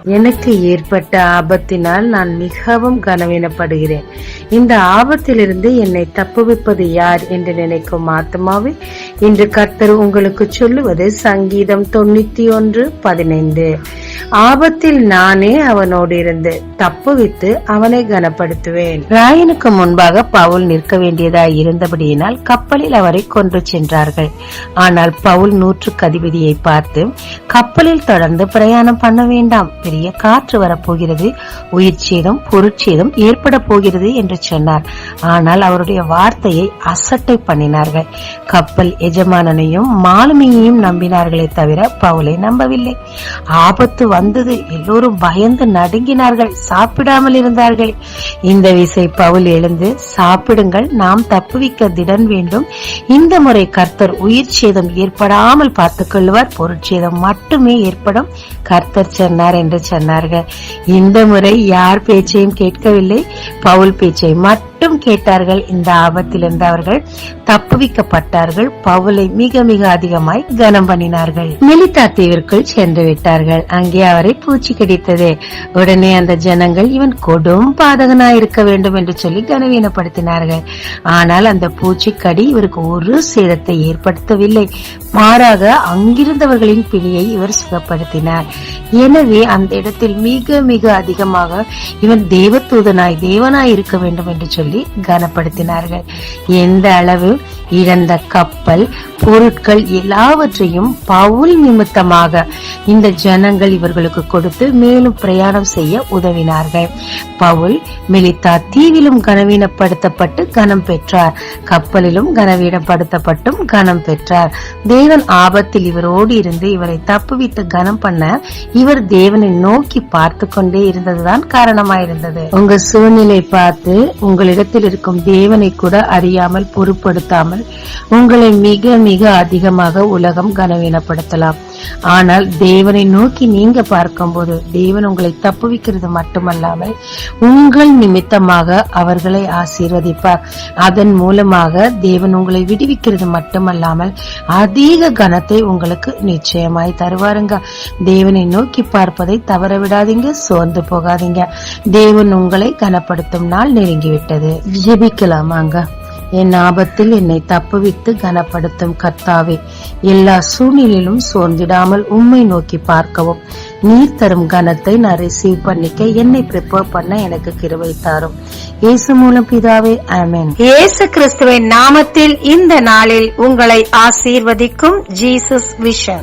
எனக்கு ஏற்பட்ட ஆபத்தினால் நான் மிகவும் கனவீனப்படுகிறேன். இந்த ஆபத்திலிருந்து என்னை தப்புவிப்பது யார் என்று நினைக்கும் ஆத்மாவே, இன்று கர்த்தர் உங்களுக்கு சொல்லுவது சங்கீதம் 91:15. ஆபத்தில் நானே அவனோடு இருந்து தப்புவித்து அவனை கனப்படுத்துவேன். ராயனுக்கு முன்பாக பவுல் நிற்க வேண்டியதாய் இருந்தபடியினால் கப்பலில் அவரை கொண்டு சென்றார்கள். ஆனால் பவுல் நூற்றுக்கு அதிபதியை பார்த்து, கப்பலில் தொடர்ந்து பிரயாணம் பண்ண வேண்டாம், பெரிய காற்று வரப்போகிறது, உயிர் சேதம் பொருட்சேதம் ஏற்பட போகிறது என்று சொன்னார். ஆனால் அவருடைய வார்த்தையை அசட்டை பண்ணினார்கள். கப்பல் எஜமானனையும் மாலுமியையும் நம்பினார்களே தவிர பவுலை நம்பவில்லை. ஆபத்து வந்தது. எல்லோரும் பயந்து நடுங்கினார்கள், சாப்பிடாமல் இருந்தார்கள். இந்த விசை பவுல் எழுந்து, சாப்பிடுங்கள், நாம் தப்புவிக்க திடன் வேண்டும். இந்த முறை கர்த்தர் உயிர் சேதம் ஏற்படாமல் பார்த்துக் கொள்வார், பொருட்சேதம் மட்டுமே ஏற்படும், கர்த்தர் சொன்னார் என்று சொன்னார்கள். இந்த முறை யார் பேச்சையும் கேட்கவில்லை, பவுல் பேச்சை மட்டும் கேட்டார்கள். இந்த ஆபத்திலிருந்து அவர்கள் தப்புவிக்கப்பட்டார்கள். பவுலை மிக மிக அதிகமாய் கனம் பண்ணினார்கள். மெலிதா தீவிற்குள் சென்று விட்டார்கள். அங்கே அவரை பூச்சி கடித்தது. உடனே அந்த ஜனங்கள் இவன் கொடும் பாதகனாய் இருக்க வேண்டும் என்று சொல்லி கனவீனப்படுத்தினார்கள். ஆனால் அந்த பூச்சிக்கடி இவருக்கு ஒரு சேதத்தை ஏற்படுத்தவில்லை. மாறாக அங்கிருந்தவர்களின் பிணியை இவர் சுகப்படுத்தினார். எனவே அந்த இடத்தில் மிக மிக அதிகமாக இவன் தேவதூதனாய் தேவனாய் இருக்க வேண்டும் என்று சொல்லி கனப்படுத்தினார்கள். எந்த அளவு இழந்த கப்பல் பொருட்கள் எல்லாவற்றையும் பவுல் நிமித்தமாக இந்த ஜனங்கள் இவர்களுக்கு கொடுத்து மேலும் பிரயாணம் செய்ய உதவினார்கள். பவுல் மெலிதா தீவிலும் கனவீனப்படுத்தப்பட்டு கனம் பெற்றார், கப்பலிலும் கனவீனப்படுத்தப்பட்டும் கனம் பெற்றார். தேவன் ஆபத்தில் இவரோடு இருந்து இவரை தப்புவித்து கனம் பண்ண இவர் தேவனை நோக்கி பார்த்து கொண்டே இருந்ததுதான் காரணமாயிருந்தது. உங்க சூழ்நிலை பார்த்து உங்களிடத்தில் இருக்கும் தேவனை கூட அறியாமல் பொருட்படுத்தாமல் உங்களை மிக மிக அதிகமாக உலகம் கனவீனப்படுத்தலாம். ஆனால் தேவனை நோக்கி நீங்க பார்க்கும்போது தேவன் உங்களை தப்புவிக்கிறது மட்டுமல்லாமல் உங்கள் நிமித்தமாக அவர்களை ஆசீர்வதிப்பார். அதன் மூலமாக தேவன் உங்களை விடுவிக்கிறது மட்டுமல்லாமல் அதிக கனத்தை உங்களுக்கு நிச்சயமாய் தருவாருங்க. தேவனை நோக்கி பார்ப்பதை தவற விடாதீங்க, சோர்ந்து போகாதீங்க. தேவன் உங்களை கனப்படுத்தும் நாள் நெருங்கிவிட்டது. ஜெபிக்கலாமாங்க. என் ஆபத்தில் என்னை தப்புவித்து கனப்படுத்தும் கர்த்தாவே, எல்லா சூழ்நிலையிலும் சோர்ந்திடாமல் உம்மை நோக்கி பார்க்கவும் நீர் தரும் கனத்தை நான் ரிசீவ் பண்ணிக்க என்னை ப்ரிப்பேர் பண்ண எனக்கு கிருபை தாரும். இயேசு மூலம் பிதாவே, ஆமென். இயேசு கிறிஸ்துவின் நாமத்தில் இந்த நாளில் உங்களை ஆசீர்வதிக்கும் ஜீசஸ் விஷன்.